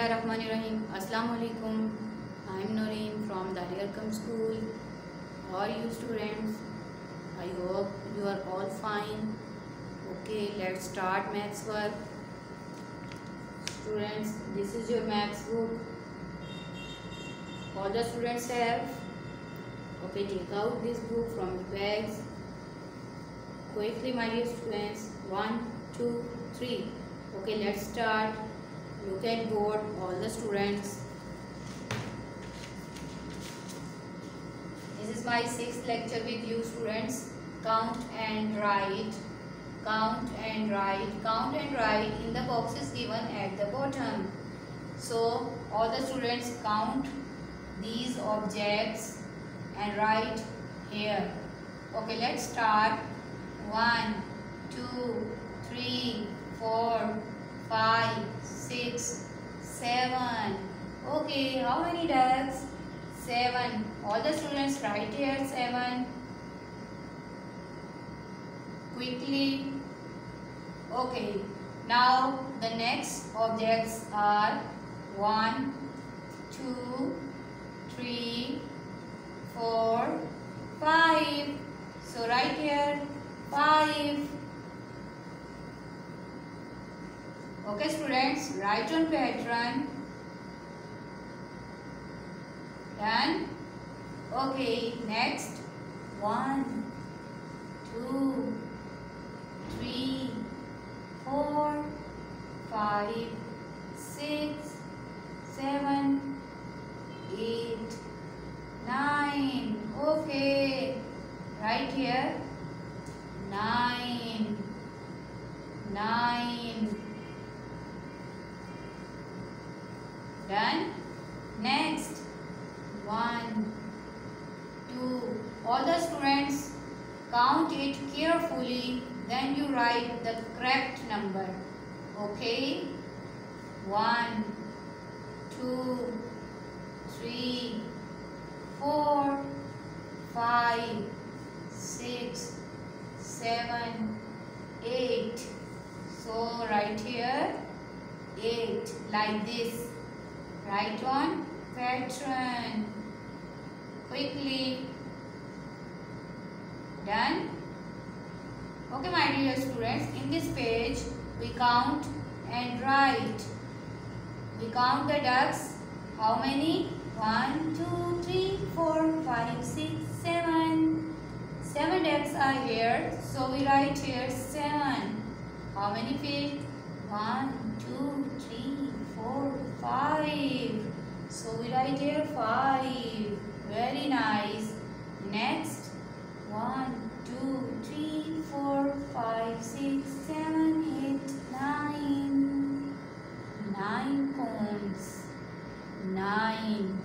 Bismillahirrahmanirrahim. Assalamu alaikum. I am Noreen from Daria Arqam School. How are you students? I hope you are all fine. Okay, let's start maths work. Students, this is your maths book. All the students have. Okay, take out this book from the bags. Quickly, my dear students. 1, 2, 3. Okay, let's start. Look at board, all the students. This is my 6th lecture with you students. Count and write. Count and write. Count and write in the boxes given at the bottom. So all the students count these objects and write here. Okay, let's start. 1, 2, 3, 4, 5, 6, 7. Okay, how many ducks? 7. All the students write here 7. Quickly. Okay, now the next objects are 1, 2, 3, 4, 5. So write here 5. Okay students, write on pattern. Done. Okay, next 1, 2, 3, 4, 5, 6, 7, 8, 9. Okay, right here 9. Done. Next 1, 2. All the students count it carefully, then you write the correct number. Okay, 1, 2, 3, 4, 5, 6, 7, 8. So write here 8 like this. Write on pattern. Quickly. Done. Okay my dear students, in this page we count and write. We count the ducks. How many? 1, 2, 3, 4, 5, 6, 7. 7 ducks are here. So we write here 7. How many feet? 1, 2, 3, 4, 5. So we write here 5. Very nice. Next 1, 2, 3, 4, 5, 6, 7, 8, 9. 9 cones. 9.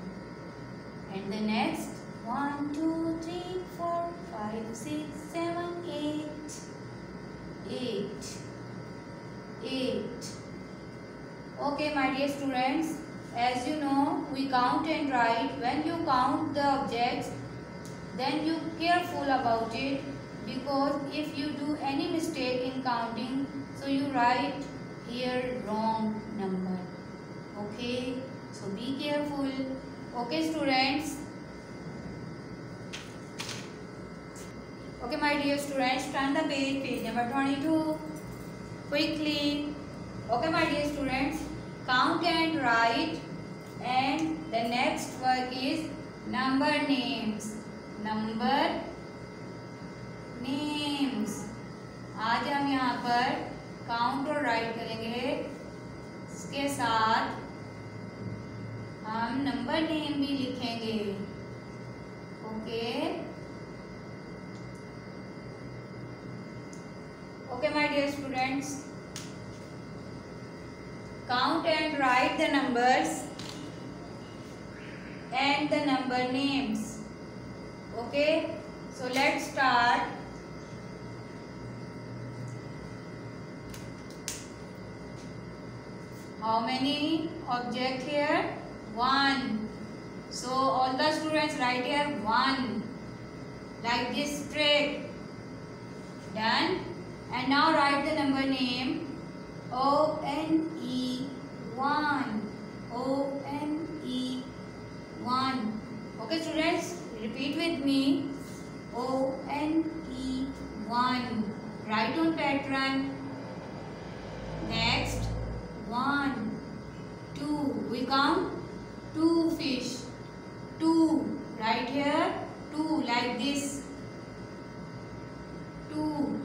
And the next 1, 2, 3, 4, 5, 6, 7, 8. 8. Okay my dear students, as you know we count and write. When you count the objects, then you careful about it, because if you do any mistake in counting, so you write here wrong number. Okay, so be careful. Okay students. Okay my dear students, turn the page number 22. Quickly. Okay my dear students, count and write, and the next work is number names. Number names. आज हम यहाँ पर count और right करेंगे, इसके साथ हम number name भी लिखेंगे. Okay. Okay my dear students, count and write the numbers and the number names. Okay, so let's start. How many objects here? 1. So all the students write here 1 like this straight. Done. And now write the number name. O-N-E 1. students, repeat with me. O-N-E, one. Write on pattern. Next, 1, 2. We count 2 fish. 2. Right here, 2 like this. 2.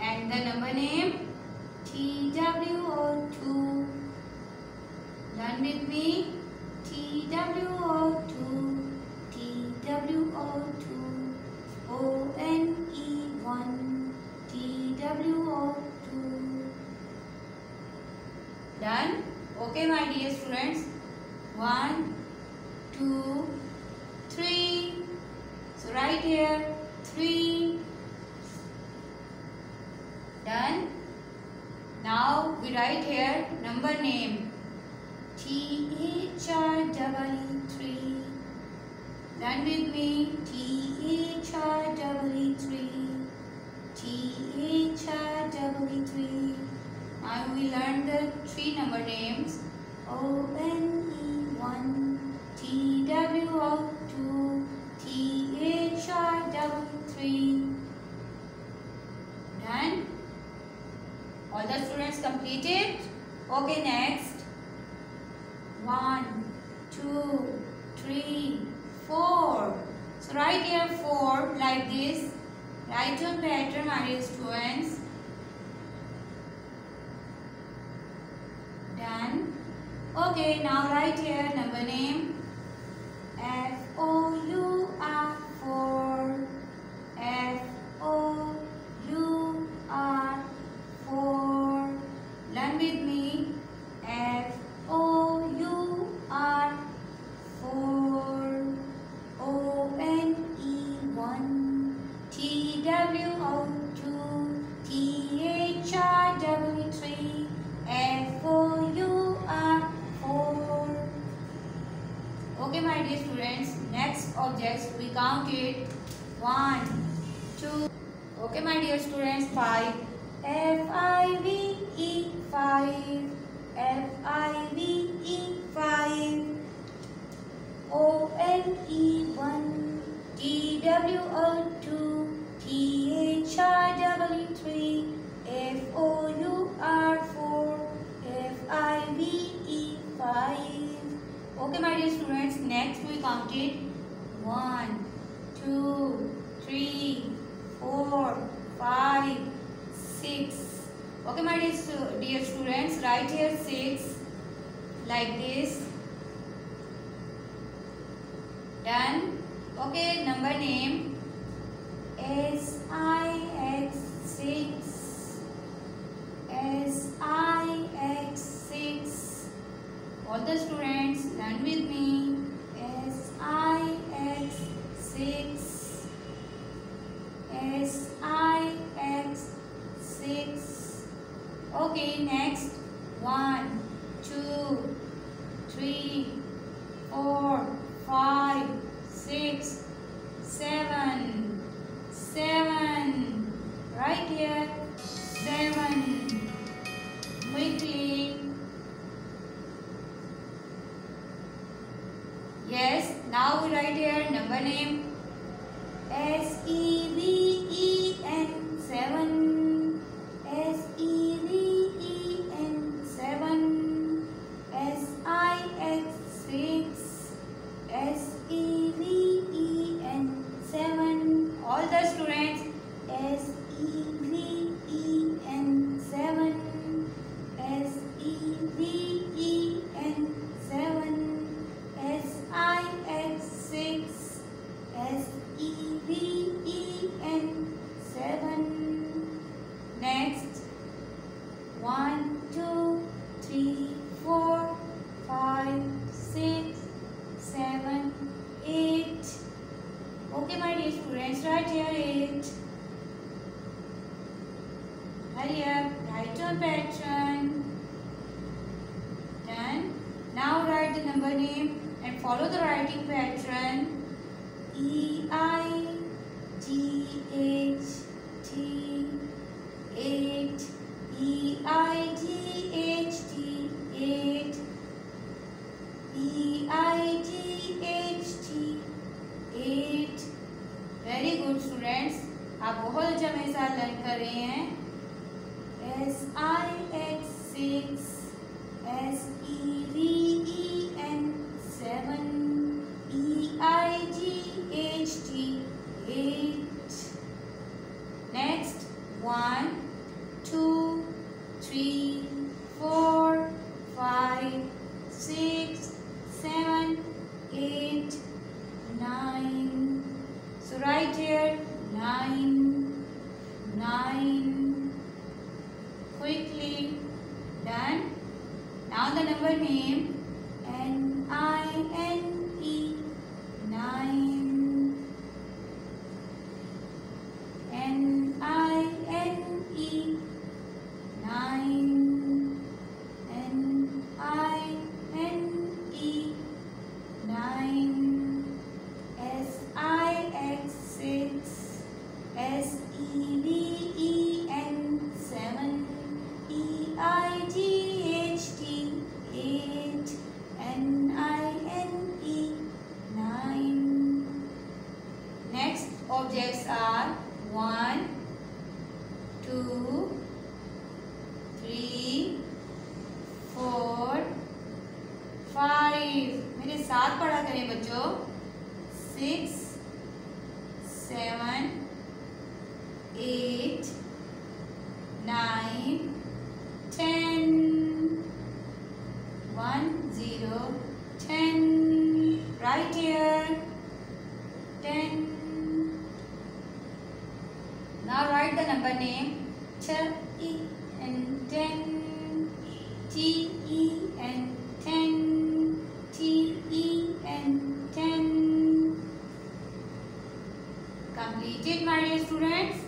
And the number name TWO2. Learn with me. TWO2. TWO2. ONE1. TWO2. Done? Okay, my dear students. 1, 2, 3. So write here 3. Done? Now we write here number name. THREE3. Learn with me. THREE3. THREE3. Now we learn the 3 number names. ONE1. TWO2. THREE3. Done? All the students completed? Okay, next. 1, 2, 3, 4. So write here 4 like this. Write your pattern, my dear students. Done. Okay, now write here number name. FOUR 4. FOUR 4. Learn with me. FOUR 4. ONE1. TWO2. THREE3. FOUR 4. Okay, my dear students, next objects we count it. 1, 2. Okay, my dear students, 5. FIVE 5. FIVE 5. ONE1. TWO2. THREE3. FOUR 4. FIVE 5. Okay, my dear students, next we count it. 1, 2, 3, 4, 5, 6. Okay, my dear students, write here 6 like this. Done? Okay, number name SIX6. SIX6. All the students, learn with me. SIX6. SIX6. Okay, next. 1, 2, 3, 4, 5, 6, 7. 7. Right here. 7. Quickly. Yes, now we write here number name. SEVEN 7. SEVEN 7. SIX6. SEVEN 7. All the students. SEVEN 7. SEVEN 7. SIX6. SEVEN 7. Next. 1, 2, 3, 4, 5, 6, 7, 8. Okay, my dear students, write here 8. Hurry up, write your pattern. Done. Now write the number name and follow the writing pattern. EIGHT 8. EIGHT 8. EIGHT S-E-V-E-N, 7. E-I-G-H-T, 8. Next, 1, 2, 3, 4, 5, 6, 7, 8, 9. So write here 9, 9. Quickly done. Now the number name N-I-N-E, 9. N-I-N-E, 9. N-I-N-E, 9. S-I-X, 6. S-E-V-E-N, 7. E-I-G-H-T, 8. N-I-N-E, 9. Next objects are 1, 2, 3, 4, 5. मेरे साथ पढ़ा करें बच्चों. 6, 7, 8, 9, 10. 1, 0, 10. Right here 10. Now write the number name T-E-N, 10. T-E-N, 10. T-E-N, 10. Completed, my dear students.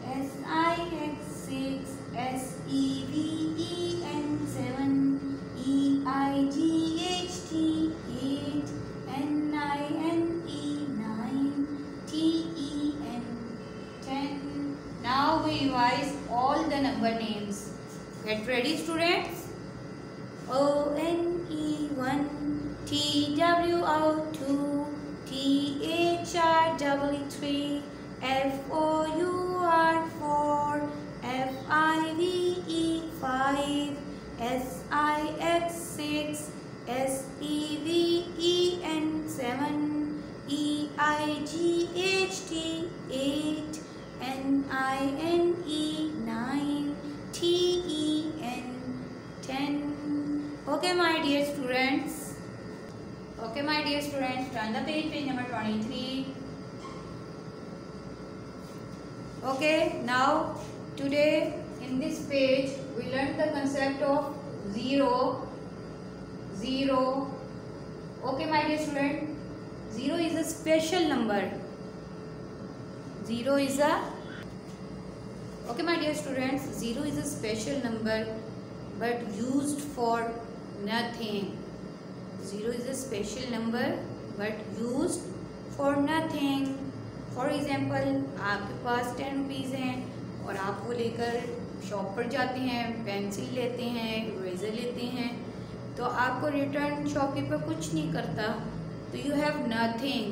S-I-X, 6. S-E-V-E-N, 7. E-I-G-H-T, 8. N-I-N-E, 9. T-E-N, 10. Now we revise all the number names. Get ready, students? O-N-E, 1. T-W-O, 2. T-H-R-E, 3. F-O-U-R, 4. F-I-V-E, 5. S-I-X, 6. S-E-V-E-N, 7. E-I-G-H-T, 8. N-I-N-E, 9. T-E-N, 10. Okay, my dear students. Okay, my dear students, turn the page, page number 23. Okay, now today in this page we learned the concept of zero. Zero. Okay, my dear student, zero is a special number. Zero is a okay, my dear students, zero is a special number but used for nothing. Zero is a special number but used for nothing. For example आपके पास 10 rupees हैं और आप वो लेकर shop पर जाते हैं, pencil लेते हैं, इरेजर लेते हैं, तो आपको रिटर्न शॉपकीपर कुछ नहीं करता, तो you have nothing,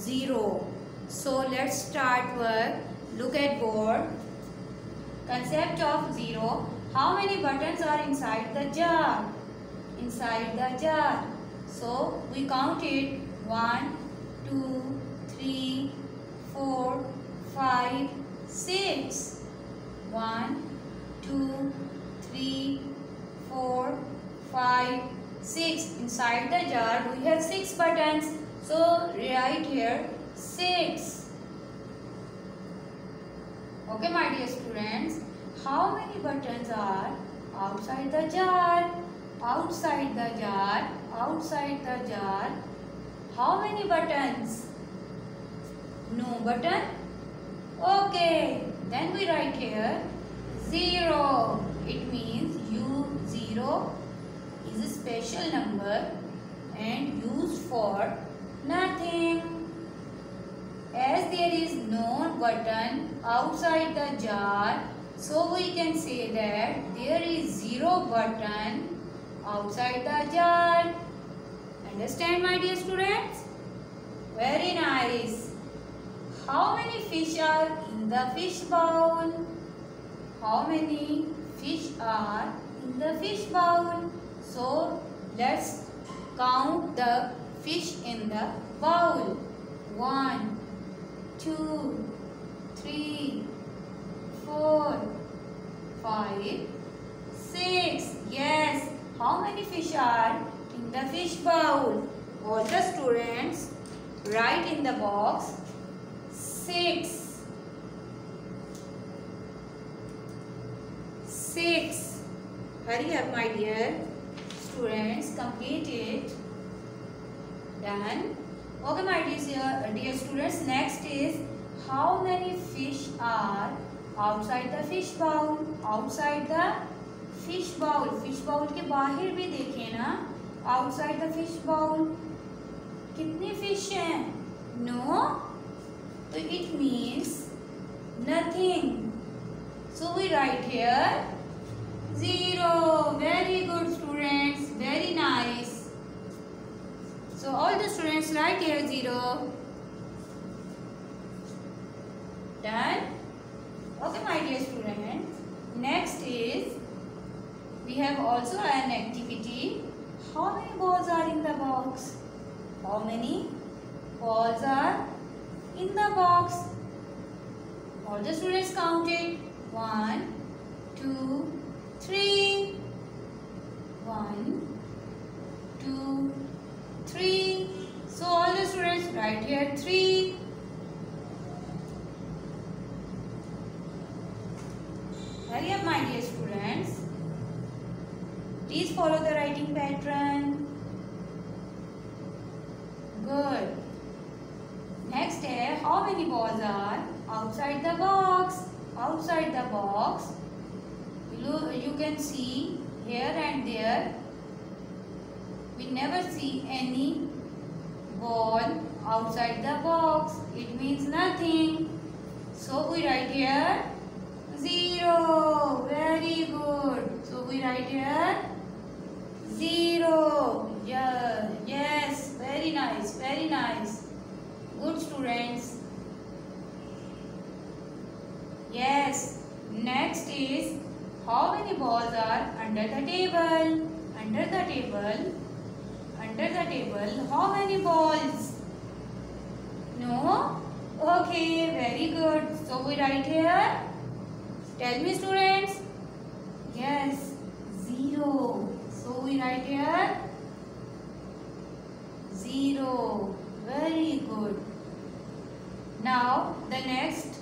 zero. So let's start work. Look at board. Concept of zero. How many buttons are inside the jar? Inside the jar. So we count it 1, 2, 3, 4, 5, 6. 1, 2, 3, 4, 5, 6. Inside the jar we have 6 buttons. So write here 6. Okay, my dear students. How many buttons are outside the jar? Outside the jar, outside the jar. How many buttons? No button? Okay, then we write here 0. It means zero is a special number and used for nothing. As there is no button outside the jar, so we can say that there is 0 button outside the jar. Understand, my dear students? Very nice. How many fish are in the fish bowl? How many fish are in the fish bowl? So let's count the fish in the bowl. 1, 2, 3, 4, 5, 6. Yes. How many fish are in the fish bowl? All the students write in the box 6. 6. Hurry up, my dear students. Complete it. Done. Okay, my dear students. Next is how many fish are outside the fish bowl? Outside the fish bowl. Fish bowl के बाहर भी देखें ना. Outside the fish bowl. कितने fish हैं? No. So it means nothing. So we write here 0. Very good, students. Very nice. So all the students write here 0. Done. Okay, my dear students. Next is we have also an activity. How many balls are in the box? How many balls are in the box? All the students counted. 1, 2, 3. 1, 2, 3. So all the students write here 3. Hurry up, my dear students. Please follow the writing pattern. Good. Next है, how many balls are outside the box? Outside the box, you can see here and there. We never see any ball outside the box. It means nothing. So we write here 0. Very good. So we write here 0. Yeah. Yes. Very nice. Very nice. Good, students. Yes. Next is how many balls are under the table? Under the table. Under the table. How many balls? No? Okay. Very good. So we write here. Tell me, students. Yes. 0. So we write here 0. Very good. Now the next.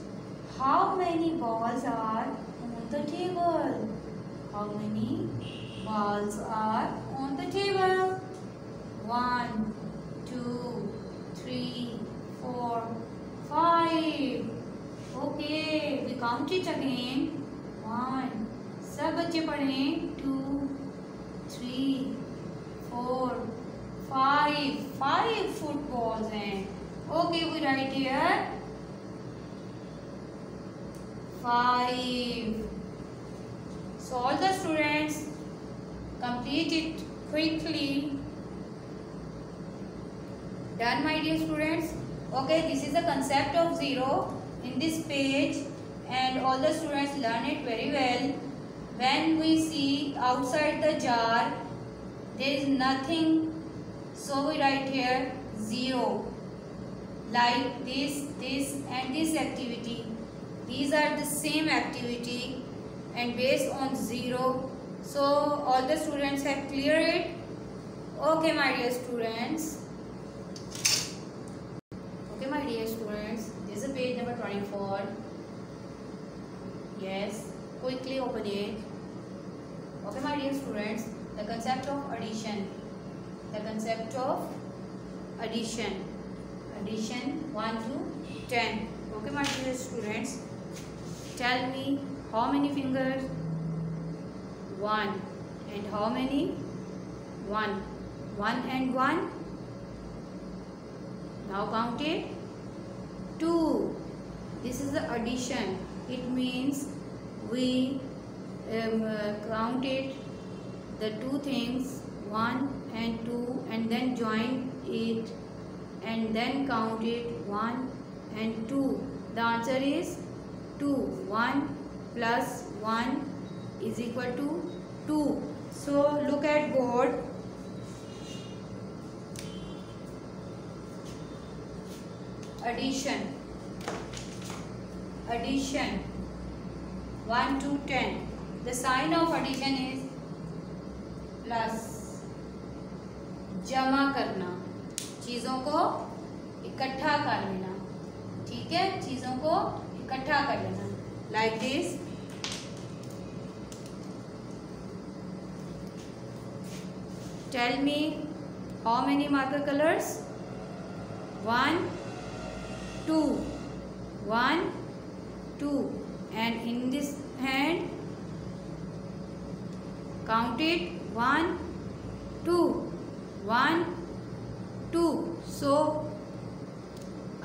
How many balls are on the table? How many balls are on the table? 1, 2, 3, 4, 5. Okay, we count it again. 1. सब बच्चे पढ़ें. 2, 3, 4, 5. 5 footballs हैं. Okay, we write here 5. So all the students complete it quickly. Done, my dear students. Okay, this is the concept of 0 in this page, and all the students learn it very well. When we see outside the jar there is nothing, so we write here 0. Like this and this activity. These are the same activity and based on 0. So all the students have cleared it. Okay, my dear students. Okay, my dear students. This is page number 24. Yes. Quickly open it. Okay, my dear students. The concept of addition. The concept of addition. Addition 1 to 10. Okay, my dear students. Tell me how many fingers? 1. And how many? 1. 1 and 1. Now count it. 2. This is the addition. It means we counted the two things 1 and 2 and then join it and then count it 1 and 2. The answer is 2. 1 plus 1 is equal to 2. So look at board. Addition. 1 to 10. The sign of addition is plus. जमा करना, चीजों को इकट्ठा कर लेना, ठीक है, चीजों को इकट्ठा कर लेना, like this. Tell me how many marker colors? 1, 2, 1, 2, and in this hand count it 1, 2, 1, 2. So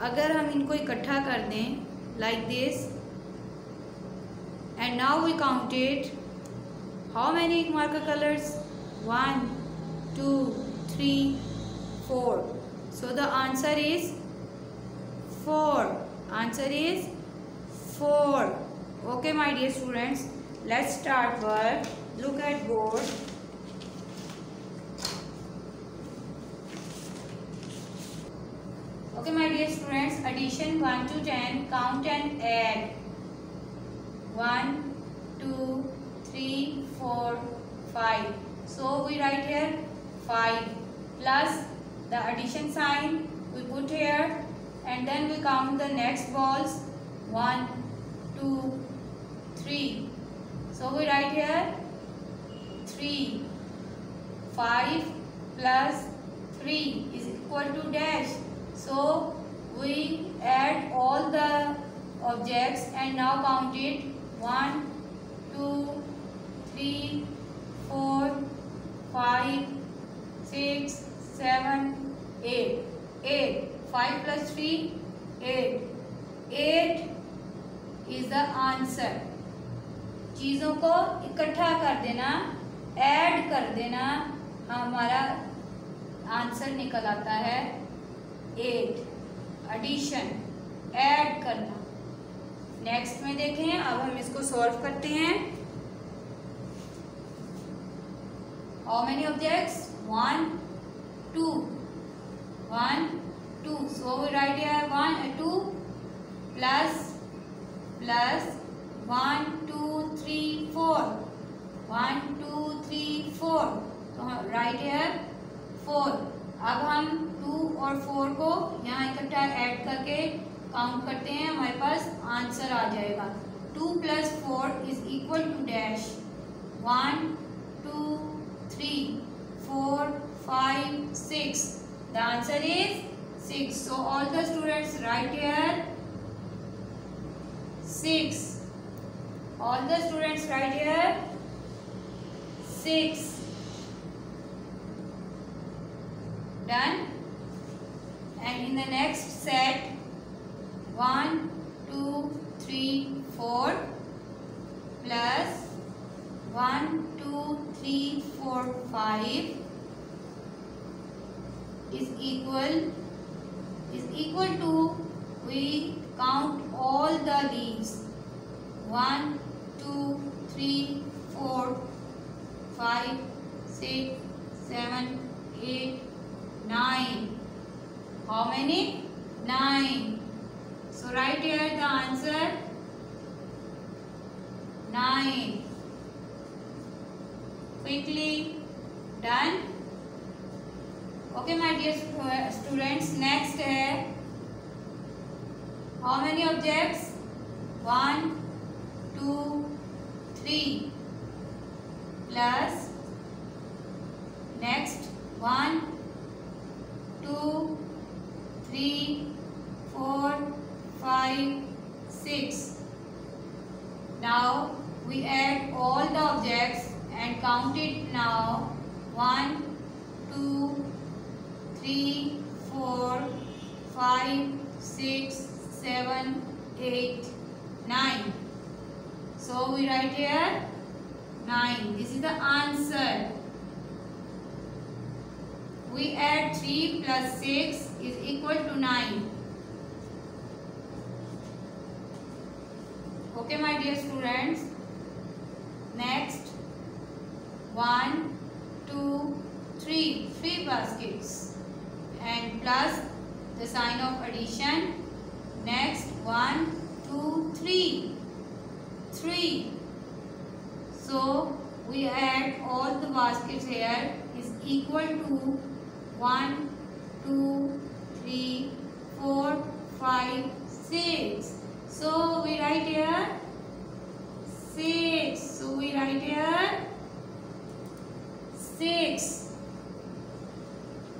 अगर हम इनको इकट्ठा कर दें like this, and now we count it, how many marker colors? 1, 2, 3, 4. So the answer is 4. Answer is 4. Okay, my dear students, let's start work. Look at board. Okay, my dear students, addition 1 to 10, count and add. 1, 2, 3, 4, 5. So we write here 5 plus the addition sign we put here, and then we count the next balls. 1, 2, 3. So we write here 3. 5 plus 3 is equal to dash. So we add all the objects and now count it. 1, 2, 3, 4, 5, 6, 7, 8. 8. 5 plus 3, 8. 8 is the answer. चीज़ों को इकट्ठा कर देना, add कर देना, हमारा answer निकल आता है 8. एडिशन, ऐड करना. नेक्स्ट में देखें, अब हम इसको सॉल्व करते हैं. How many objects? 1, 2. 1, 2. So we write here 1 and 2 plus 1, 2, 3, 4. 1, 2, 3, 4. तो हम राइट here 4. अब हम 2 और 4 को यहाँ इकट्ठा ऐड करके काउंट करते हैं, हमारे पास आंसर आ जाएगा. 2 plus 4 is equal to dash. 1, 2, 3, 4, 5, 6. The answer is 6. So all the students write here 6. All the students write here 6. Done. And in the next set, 1, 2, 3, 4 plus 1, 2, 3, 4, 5 is equal to, we count all the leaves. 1, 2, 3, 4, 5, 6, 7, 8, 9. How many? 9. So write here the answer 9. Quickly done. Okay, my dear students, next है how many objects? 1, 2, 3 plus next 1, 2, 3, 4, 5, 6. Now we add all the objects and count it now. 1, 2, 3, 4, 5, 6, 7, 8, 9. So we write here 9. This is the answer. We add 3 plus 6 is equal to 9. Okay, my dear students. Next, 1, 2, baskets and plus the sign of addition. Next 1, 2, 3. 3. So we add all the baskets here is equal to 1, 2, 3, 4, 5, 6. So we write here 6. So we write here 6.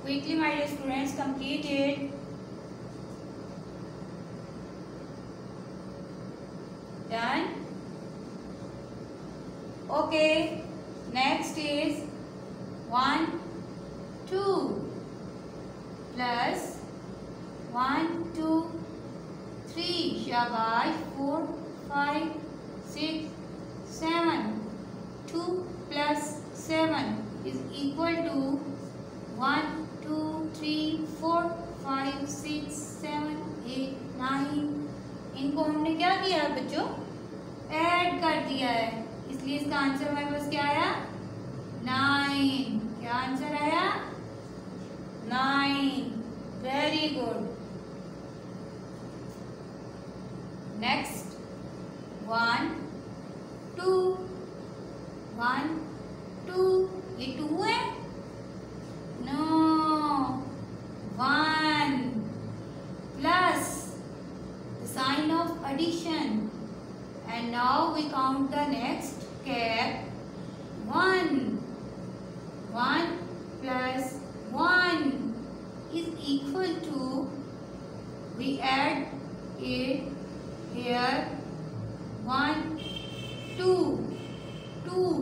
Quickly, my dear students, complete it. Done. Okay. Next is 1, 2 plus 1, 2, 3. Shabash. 4, 5, 6, 7. 2 plus 7 is equal to 1, 2, 3, 4, 5, 6, 7, 8, 9. इनको हमने क्या किया है बच्चों? Add कर दिया है, इसलिए इसका आंसर हमारे पास क्या आया? 9. क्या आंसर आया? 9. Very good. नेक्स्ट 1, 2. 1, 2. ये 2 है? No. 1 plus the sign of addition, and now we count the next cap. 1. 1 plus 1 is equal to, we add it here, 1, 2. 2.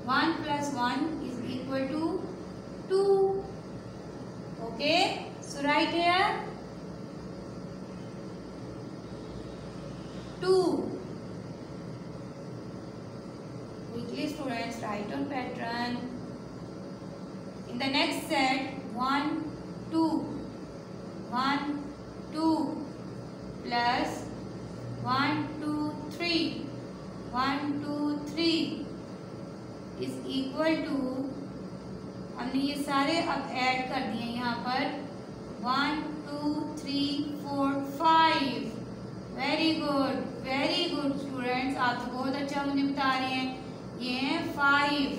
1 plus 1 is equal to 2. Okay, so write here 2. Quickly students, write on pattern. In the next set, 1, 2. 1, 2 plus 1, 2, 3. 1, 2, 3 is equal to, हमने ये सारे अब add कर दिए यहाँ पर 1, 2, 3, 4, 5. Very good students, आप तो बहुत अच्छा मुझे बता रहे हैं. ये है 5.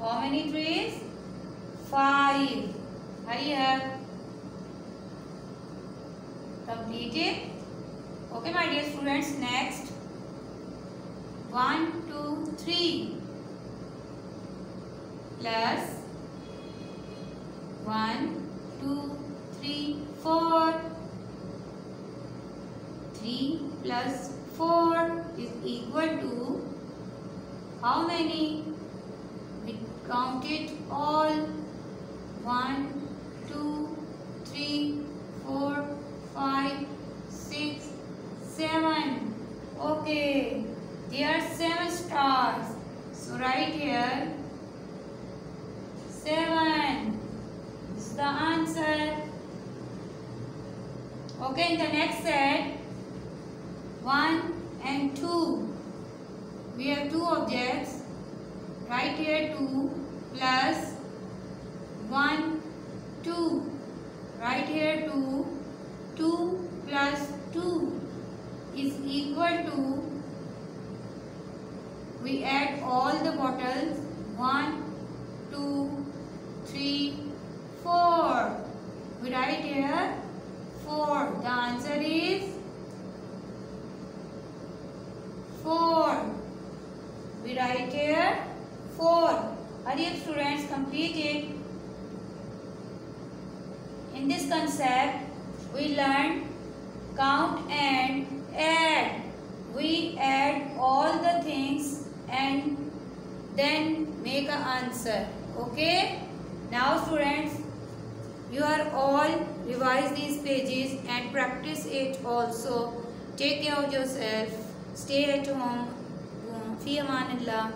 How many trees? 5. हरी है. Completed. Okay my dear students, next 1, 2, 3 plus 1, 2, 3, 4. 3 plus 4 is equal to how many? We count it all. 1, 2, 3, 4, 5, 6, 7. Okay, there are 7 stars. So write here 7. This is the answer. Okay, in the next set, 1 and 2. We have 2 objects. Write here 2 plus 1, 2. Write here 2. 2 plus 2 is equal to, we add all the bottles. 1, 2, 3, 4. We write here 4. The answer is 4. We write here 4. Hurry up students, complete it. In this concept, we learn count and add. We add all the things and then make an answer. Okay? Now students, you are all revise these pages and practice it also. Take care of yourself. Stay at home. Fi amanillah.